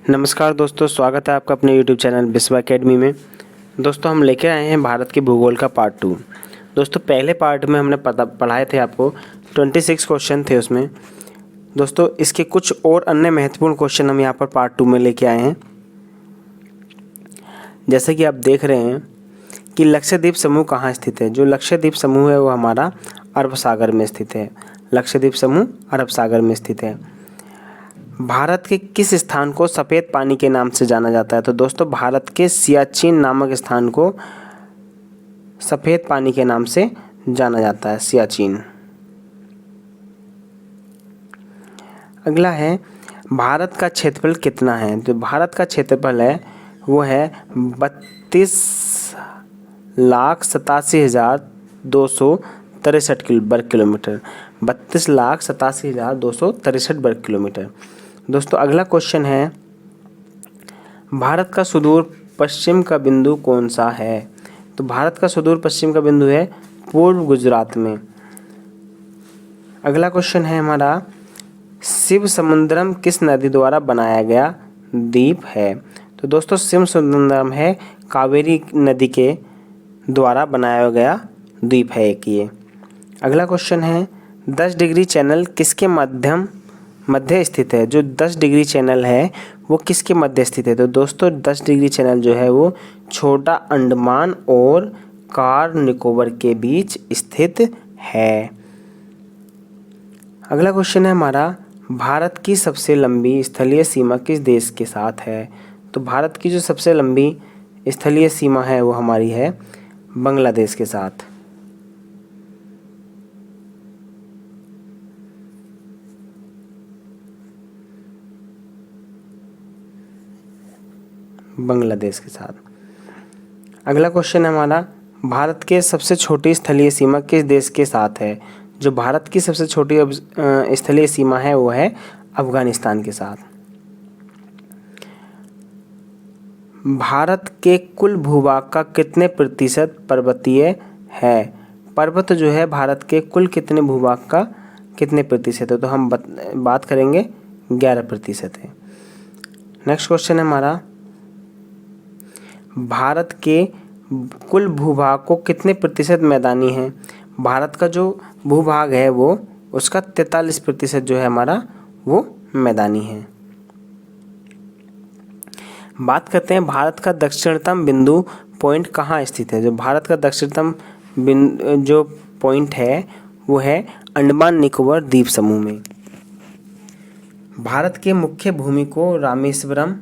नमस्कार दोस्तों, स्वागत है आपका अपने YouTube चैनल विश्व एकेडमी में। दोस्तों हम लेके आए हैं भारत के भूगोल का पार्ट 2। दोस्तों पहले पार्ट में हमने पढ़ाए थे आपको 26 क्वेश्चन थे उसमें। दोस्तों इसके कुछ और अन्य महत्वपूर्ण क्वेश्चन हम यहाँ पर पार्ट 2 में लेके आए हैं। जैसे कि आप देख रहे हैं कि लक्षद्वीप समूह कहाँ स्थित है। जो लक्षद्वीप समूह है वो हमारा अरब सागर में स्थित है। लक्षद्वीप समूह अरब सागर में स्थित है। भारत के किस स्थान को सफ़ेद पानी के नाम से जाना जाता है? तो दोस्तों भारत के सियाचिन नामक स्थान को सफ़ेद पानी के नाम से जाना जाता है, सियाचिन। अगला है भारत का क्षेत्रफल कितना है? तो भारत का क्षेत्रफल है वो है 32,87,263 वर्ग किलोमीटर। 32,87,263 वर्ग किलोमीटर। दोस्तों अगला क्वेश्चन है भारत का सुदूर पश्चिम का बिंदु कौन सा है? तो भारत का सुदूर पश्चिम का बिंदु है पूर्व गुजरात में। अगला क्वेश्चन है हमारा शिव समुद्रम किस नदी द्वारा बनाया गया द्वीप है? तो दोस्तों शिव समुद्रम है कावेरी नदी के द्वारा बनाया गया द्वीप है एक ये। अगला क्वेश्चन है 10 डिग्री चैनल किसके मध्य स्थित है? जो 10 डिग्री चैनल है वो किसके मध्य स्थित है? तो दोस्तों 10 डिग्री चैनल जो है वो छोटा अंडमान और कार निकोबार के बीच स्थित है। अगला क्वेश्चन है हमारा भारत की सबसे लंबी स्थलीय सीमा किस देश के साथ है? तो भारत की जो सबसे लंबी स्थलीय सीमा है वो हमारी है बांग्लादेश के साथ। बांग्लादेश के साथ। अगला क्वेश्चन है हमारा भारत के सबसे छोटी स्थलीय सीमा किस देश के साथ है? जो भारत की सबसे छोटी स्थलीय सीमा है वो है अफगानिस्तान के साथ। भारत के कुल भूभाग का कितने प्रतिशत पर्वतीय है? पर्वत जो है भारत के कुल कितने भूभाग का कितने प्रतिशत है? तो हम बात करेंगे 11% है। नेक्स्ट क्वेश्चन है हमारा भारत के कुल भूभाग को कितने प्रतिशत मैदानी है? भारत का जो भूभाग है वो उसका 43% जो है हमारा वो मैदानी है। बात करते हैं भारत का दक्षिणतम बिंदु पॉइंट कहाँ स्थित है? जो भारत का दक्षिणतम जो पॉइंट है वो है अंडमान निकोबार द्वीप समूह में। भारत के मुख्य भूमि को रामेश्वरम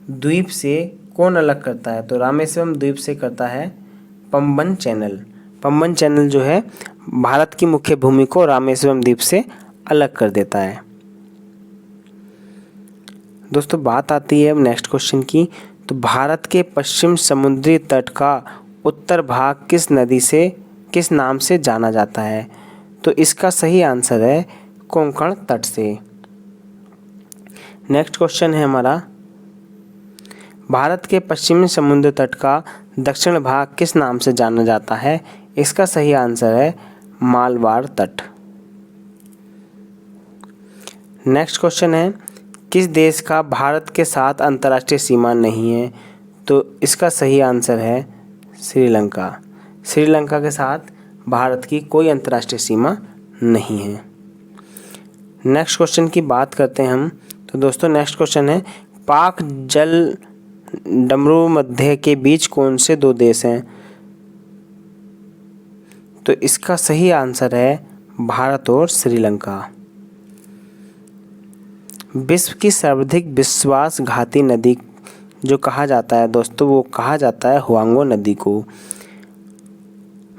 द्वीप से कौन अलग करता है? तो रामेश्वरम द्वीप से करता है पंबन चैनल। पंबन चैनल जो है भारत की मुख्य भूमि को रामेश्वरम द्वीप से अलग कर देता है। दोस्तों बात आती है अब नेक्स्ट क्वेश्चन की। तो भारत के पश्चिम समुद्री तट का उत्तर भाग किस नाम से जाना जाता है? तो इसका सही आंसर है कोंकण तट से। नेक्स्ट क्वेश्चन है हमारा भारत के पश्चिमी समुद्र तट का दक्षिण भाग किस नाम से जाना जाता है? इसका सही आंसर है मालबार तट। नेक्स्ट क्वेश्चन है किस देश का भारत के साथ अंतर्राष्ट्रीय सीमा नहीं है? तो इसका सही आंसर है श्रीलंका। श्रीलंका के साथ भारत की कोई अंतर्राष्ट्रीय सीमा नहीं है। नेक्स्ट क्वेश्चन की बात करते हैं हम। तो दोस्तों नेक्स्ट क्वेश्चन है पाक जल डमरू मध्य के बीच कौन से दो देश हैं? तो इसका सही आंसर है भारत और श्रीलंका। विश्व की सर्वाधिक विश्वासघाती नदी जो कहा जाता है दोस्तों वो कहा जाता है हुआंगो नदी को।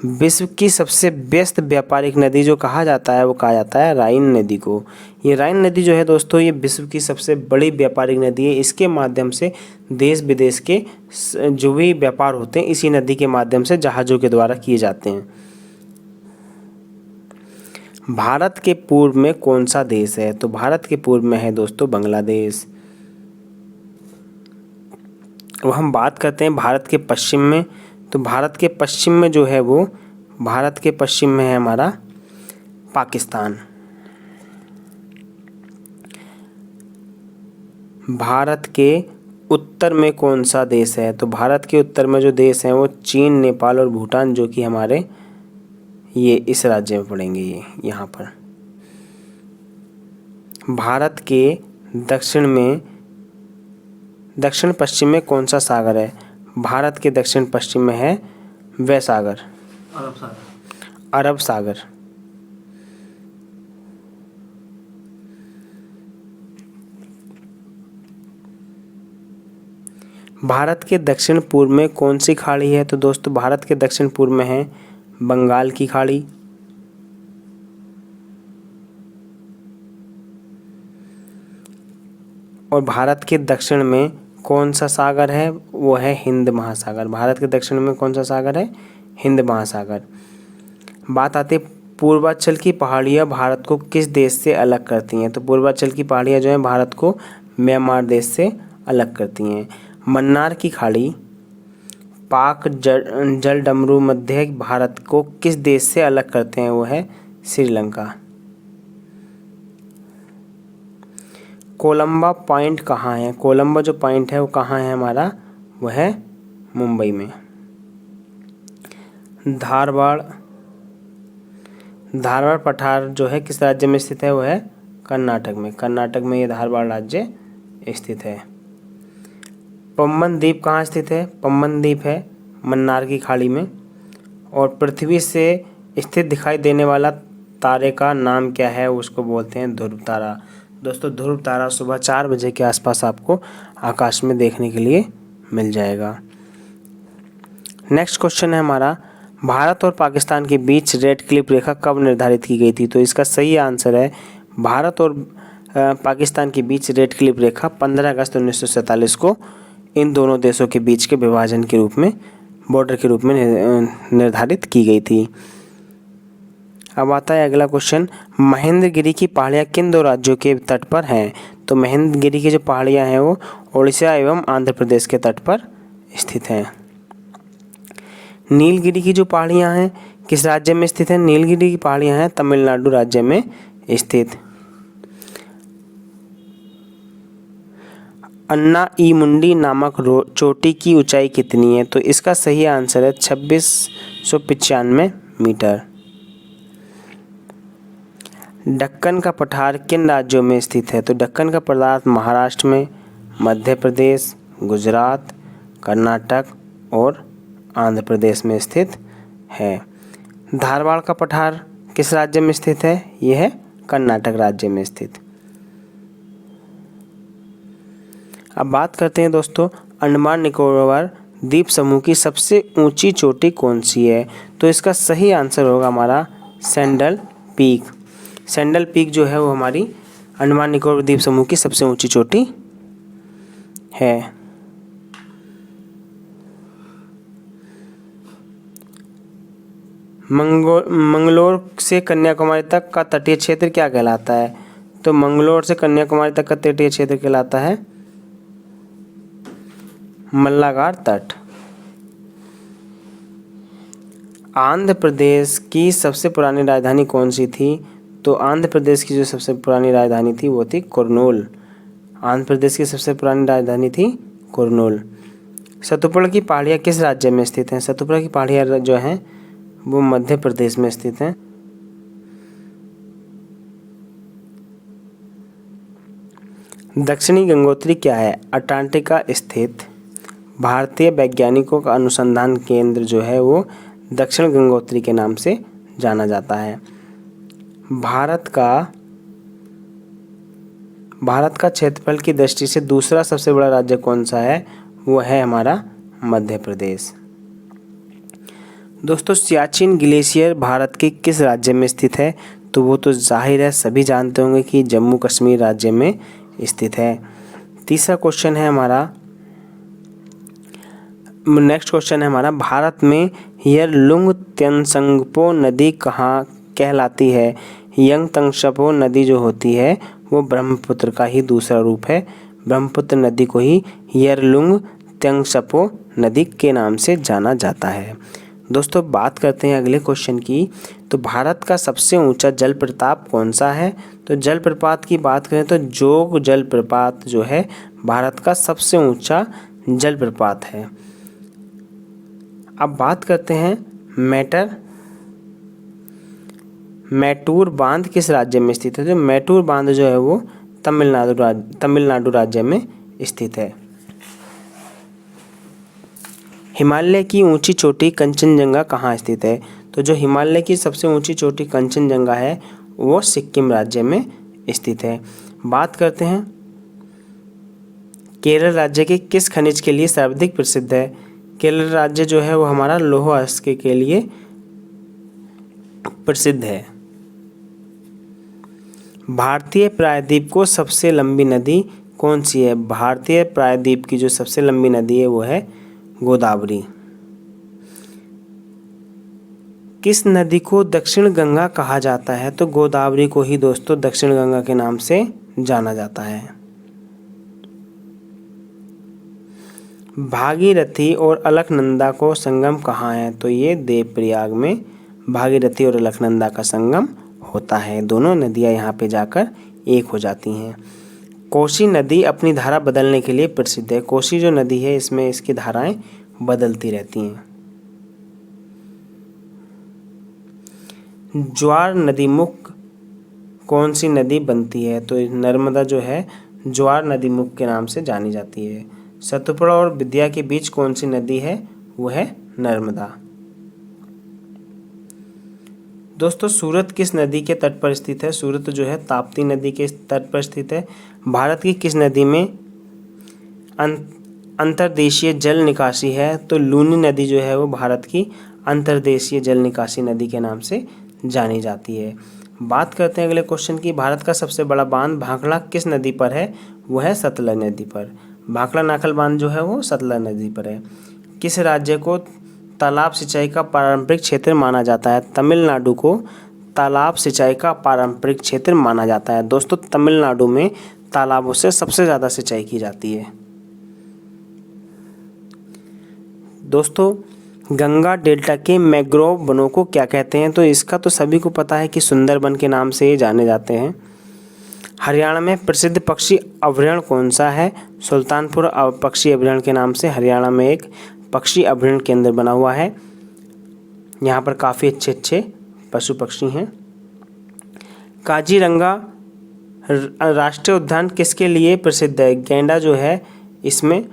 विश्व की सबसे व्यस्त व्यापारिक नदी जो कहा जाता है वो कहा जाता है राइन नदी को। ये राइन नदी जो है दोस्तों ये विश्व की सबसे बड़ी व्यापारिक नदी है। इसके माध्यम से देश विदेश के जो भी व्यापार होते हैं इसी नदी के माध्यम से जहाज़ों के द्वारा किए जाते हैं। भारत के पूर्व में कौन सा देश है? तो भारत के पूर्व में है दोस्तों बांग्लादेश। अब हम बात करते हैं भारत के पश्चिम में। तो भारत के पश्चिम में जो है वो भारत के पश्चिम में है हमारा पाकिस्तान। भारत के उत्तर में कौन सा देश है? तो भारत के उत्तर में जो देश हैं वो चीन, नेपाल और भूटान, जो कि हमारे ये इस राज्य में पड़ेंगे, ये यहाँ पर। भारत के दक्षिण पश्चिम में कौन सा सागर है? भारत के दक्षिण पश्चिम में है वह सागर, अरब सागर। भारत के दक्षिण पूर्व में कौन सी खाड़ी है? तो दोस्तों भारत के दक्षिण पूर्व में है बंगाल की खाड़ी। और भारत के दक्षिण में कौन सा सागर है? वो है हिंद महासागर। भारत के दक्षिण में कौन सा सागर है? हिंद महासागर। बात आती है पूर्वांचल की पहाड़ियाँ भारत को किस देश से अलग करती हैं? तो पूर्वांचल की पहाड़ियाँ जो हैं भारत को म्यांमार देश से अलग करती हैं। मन्नार की खाड़ी, पाक जलडमरू मध्य भारत को किस देश से अलग करते हैं? वो है श्रीलंका। कोलंबा पॉइंट कहाँ है? कोलंबा जो पॉइंट है वो कहाँ है हमारा? वो है मुंबई में। धारवाड़ पठार जो है किस राज्य में स्थित है? वो है कर्नाटक में। कर्नाटक में ये धारवाड़ राज्य स्थित है। पम्बन द्वीप कहाँ स्थित है? पम्बन द्वीप है मन्नार की खाड़ी में। और पृथ्वी से स्थित दिखाई देने वाला तारे का नाम क्या है? उसको बोलते हैं ध्रुव तारा। दोस्तों ध्रुव तारा सुबह 4 बजे के आसपास आपको आकाश में देखने के लिए मिल जाएगा। नेक्स्ट क्वेश्चन है हमारा, भारत और पाकिस्तान के बीच रेड क्लिफ रेखा कब निर्धारित की गई थी? तो इसका सही आंसर है भारत और पाकिस्तान के बीच रेड क्लिफ रेखा 15 अगस्त 1947 को इन दोनों देशों के बीच के विभाजन के रूप में, बॉर्डर के रूप में निर्धारित की गई थी। अब आता है अगला क्वेश्चन, महेंद्रगिरी की पहाड़ियाँ किन दो राज्यों के तट पर हैं? तो महेंद्रगिरी की जो पहाड़ियाँ हैं वो उड़ीसा एवं आंध्र प्रदेश के तट पर स्थित हैं। नीलगिरी की जो पहाड़ियाँ हैं किस राज्य में स्थित हैं? नीलगिरी की पहाड़ियाँ हैं तमिलनाडु राज्य में स्थित। अन्नाईमुंडी नामक चोटी की ऊंचाई कितनी है? तो इसका सही आंसर है 2695 मीटर। दक्कन का पठार किन राज्यों में स्थित है? तो दक्कन का पठार महाराष्ट्र में, मध्य प्रदेश, गुजरात, कर्नाटक और आंध्र प्रदेश में स्थित है। धारवाड़ का पठार किस राज्य में स्थित है? यह है कर्नाटक राज्य में स्थित। अब बात करते हैं दोस्तों अंडमान निकोबार द्वीप समूह की सबसे ऊंची चोटी कौन सी है? तो इसका सही आंसर होगा हमारा सैंडल पीक। सैंडल पीक जो है वो हमारी अंडमान निकोबार द्वीप समूह की सबसे ऊंची चोटी है। मंगलोर से कन्याकुमारी तक का तटीय क्षेत्र क्या कहलाता है? तो मंगलोर से कन्याकुमारी तक का तटीय क्षेत्र कहलाता है मल्लागार तट। आंध्र प्रदेश की सबसे पुरानी राजधानी कौन सी थी? तो आंध्र प्रदेश की जो सबसे पुरानी राजधानी थी वो थी कुर्नूल। आंध्र प्रदेश की सबसे पुरानी राजधानी थी कुर्नूल। सतपुड़ा की पहाड़ियाँ किस राज्य में स्थित हैं? सतपुड़ा की पहाड़ियाँ जो हैं वो मध्य प्रदेश में स्थित हैं। दक्षिणी गंगोत्री क्या है? अंटार्कटिका स्थित भारतीय वैज्ञानिकों का अनुसंधान केंद्र जो है वो दक्षिण गंगोत्री के नाम से जाना जाता है। भारत का क्षेत्रफल की दृष्टि से दूसरा सबसे बड़ा राज्य कौन सा है? वो है हमारा मध्य प्रदेश। दोस्तों सियाचिन ग्लेशियर भारत के किस राज्य में स्थित है? तो वो तो जाहिर है सभी जानते होंगे कि जम्मू कश्मीर राज्य में स्थित है। तीसरा क्वेश्चन है हमारा, नेक्स्ट क्वेश्चन है हमारा, भारत में यरलुंग त्संगपो नदी कहाँ कहलाती है? यंगत्संगपो नदी जो होती है वो ब्रह्मपुत्र का ही दूसरा रूप है। ब्रह्मपुत्र नदी को ही यरलुंग त्संगपो नदी के नाम से जाना जाता है। दोस्तों बात करते हैं अगले क्वेश्चन की। तो भारत का सबसे ऊंचा जलप्रपात कौन सा है? तो जलप्रपात की बात करें तो जोग जलप्रपात जो है भारत का सबसे ऊंचा जलप्रपात है। अब बात करते हैं मैटूर बांध किस राज्य में स्थित है? तो मैटूर बांध जो है वो तमिलनाडु राज्य में स्थित है। हिमालय की ऊंची चोटी कंचनजंगा कहाँ स्थित है? तो जो हिमालय की सबसे ऊंची चोटी कंचनजंगा है वो सिक्किम राज्य में स्थित है। बात करते हैं केरल राज्य के किस खनिज के लिए सर्वाधिक प्रसिद्ध है? केरल राज्य जो है वो हमारा लौह अयस्क के लिए प्रसिद्ध है। भारतीय प्रायद्वीप को सबसे लंबी नदी कौन सी है? भारतीय प्रायद्वीप की जो सबसे लंबी नदी है वो है गोदावरी। किस नदी को दक्षिण गंगा कहा जाता है? तो गोदावरी को ही दोस्तों दक्षिण गंगा के नाम से जाना जाता है। भागीरथी और अलकनंदा को संगम कहाँ है? तो ये देवप्रयाग में भागीरथी और अलकनंदा का संगम होता है। दोनों नदियाँ यहाँ पे जाकर एक हो जाती हैं। कोसी नदी अपनी धारा बदलने के लिए प्रसिद्ध है। कोसी जो नदी है इसमें इसकी धाराएं बदलती रहती हैं। ज्वार नदीमुख कौन सी नदी बनती है? तो नर्मदा जो है ज्वार नदीमुख के नाम से जानी जाती है। सतपुड़ा और विद्या के बीच कौन सी नदी है? वो है नर्मदा। दोस्तों सूरत किस नदी के तट पर स्थित है? सूरत जो है ताप्ती नदी के तट पर स्थित है। भारत की किस नदी में अंतर्देशीय जल निकासी है? तो लूनी नदी जो है वो भारत की अंतर्देशीय जल निकासी नदी के नाम से जानी जाती है। बात करते हैं अगले क्वेश्चन की। भारत का सबसे बड़ा बांध भाखड़ा किस नदी पर है? वो है सतलज नदी पर। भाखड़ा नाखल बांध जो है वो सतलज नदी पर है। किस राज्य को तालाब सिंचाई का पारंपरिक क्षेत्र माना जाता है? तमिलनाडु को तालाब सिंचाई का पारंपरिक क्षेत्र माना जाता है। दोस्तों तमिलनाडु में तालाबों से सबसे ज़्यादा सिंचाई की जाती है। दोस्तों गंगा डेल्टा के मैंग्रोव वनों को क्या कहते हैं? तो इसका तो सभी को पता है कि सुंदरबन के नाम से ये जाने जाते हैं। हरियाणा में प्रसिद्ध पक्षी अभयारण्य कौन सा है? सुल्तानपुर पक्षी अभयारण्य के नाम से हरियाणा में एक पक्षी अभयारण्य केंद्र बना हुआ है। यहाँ पर काफ़ी अच्छे अच्छे पशु पक्षी हैं। काजीरंगा राष्ट्रीय उद्यान किसके लिए प्रसिद्ध है? गैंडा जो है इसमें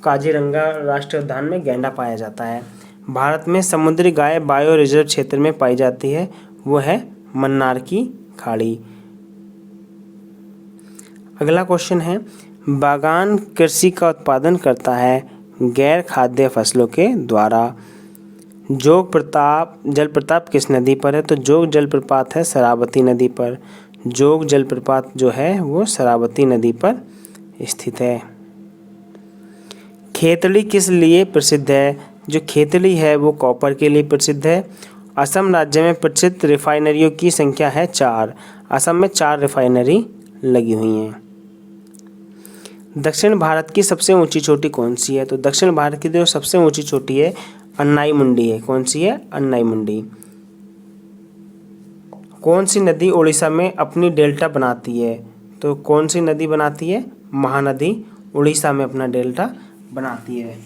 काजीरंगा राष्ट्रीय उद्यान में गैंडा पाया जाता है। भारत में समुद्री गाय बायो रिजर्व क्षेत्र में पाई जाती है, वो है मन्नार की खाड़ी। अगला क्वेश्चन है बागान कृषि का उत्पादन करता है गैर खाद्य फसलों के द्वारा। जोग जलप्रपात किस नदी पर है? तो जोग जलप्रपात है शरावती नदी पर। जोग जलप्रपात जो है वो शरावती नदी पर स्थित है। खेतड़ी किस लिए प्रसिद्ध है? जो खेतड़ी है वो कॉपर के लिए प्रसिद्ध है। असम राज्य में प्रसिद्ध रिफाइनरियों की संख्या है 4। असम में 4 रिफाइनरी लगी हुई हैं। दक्षिण भारत की सबसे ऊंची चोटी कौन सी है? तो दक्षिण भारत की जो सबसे ऊंची चोटी है अन्नाई मुंडी है। कौन सी है? अन्नाई मुंडी। कौन सी नदी उड़ीसा में अपनी डेल्टा बनाती है? तो कौन सी नदी बनाती है? महानदी उड़ीसा में अपना डेल्टा बनाती है।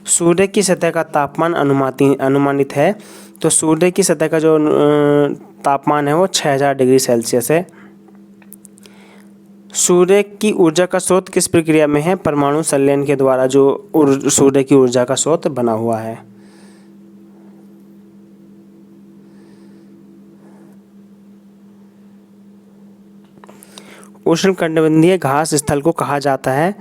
सूर्य की सतह का तापमान अनुमानित है। तो सूर्य की सतह का जो तापमान है वो 6000 डिग्री सेल्सियस है। सूर्य की ऊर्जा का स्रोत किस प्रक्रिया में है? परमाणु संलयन के द्वारा जो सूर्य की ऊर्जा का स्रोत बना हुआ है। उष्णकटिबंधीय घास स्थल को कहा जाता है,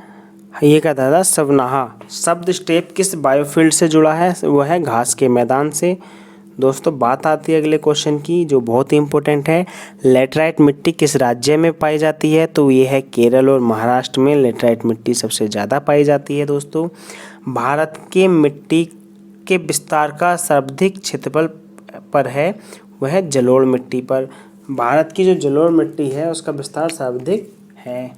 ये कहता था सवनाहा। शब्द स्टेप किस बायोफील्ड से जुड़ा है? वो है घास के मैदान से। दोस्तों बात आती है अगले क्वेश्चन की जो बहुत ही इंपॉर्टेंट है। लेटराइट मिट्टी किस राज्य में पाई जाती है? तो ये है केरल और महाराष्ट्र में लेटराइट मिट्टी सबसे ज़्यादा पाई जाती है। दोस्तों भारत के मिट्टी के विस्तार का सर्वाधिक क्षेत्रफल पर है वह है जलोढ़ मिट्टी पर। भारत की जो जलोढ़ मिट्टी है उसका विस्तार सर्वाधिक है।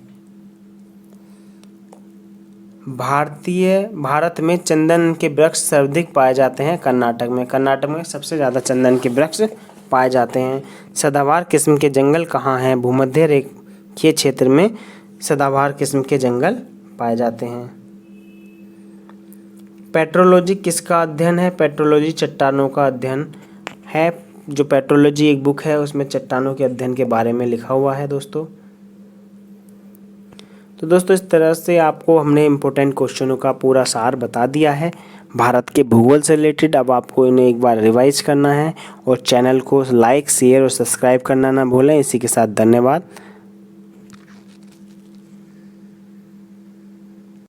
भारत में चंदन के वृक्ष सर्वाधिक पाए जाते हैं कर्नाटक में। कर्नाटक में सबसे ज़्यादा चंदन के वृक्ष पाए जाते हैं। सदाबहार किस्म के जंगल कहाँ हैं? भूमध्य रेखीय क्षेत्र में सदाबहार किस्म के जंगल पाए जाते हैं। पेट्रोलॉजी किसका अध्ययन है? पेट्रोलॉजी चट्टानों का अध्ययन है। जो पेट्रोलॉजी एक बुक है उसमें चट्टानों के अध्ययन के बारे में लिखा हुआ है दोस्तों। तो दोस्तों इस तरह से आपको हमने इम्पोर्टेंट क्वेश्चनों का पूरा सार बता दिया है भारत के भूगोल से रिलेटेड। अब आपको इन्हें एक बार रिवाइज करना है और चैनल को लाइक, शेयर और सब्सक्राइब करना ना भूलें। इसी के साथ धन्यवाद।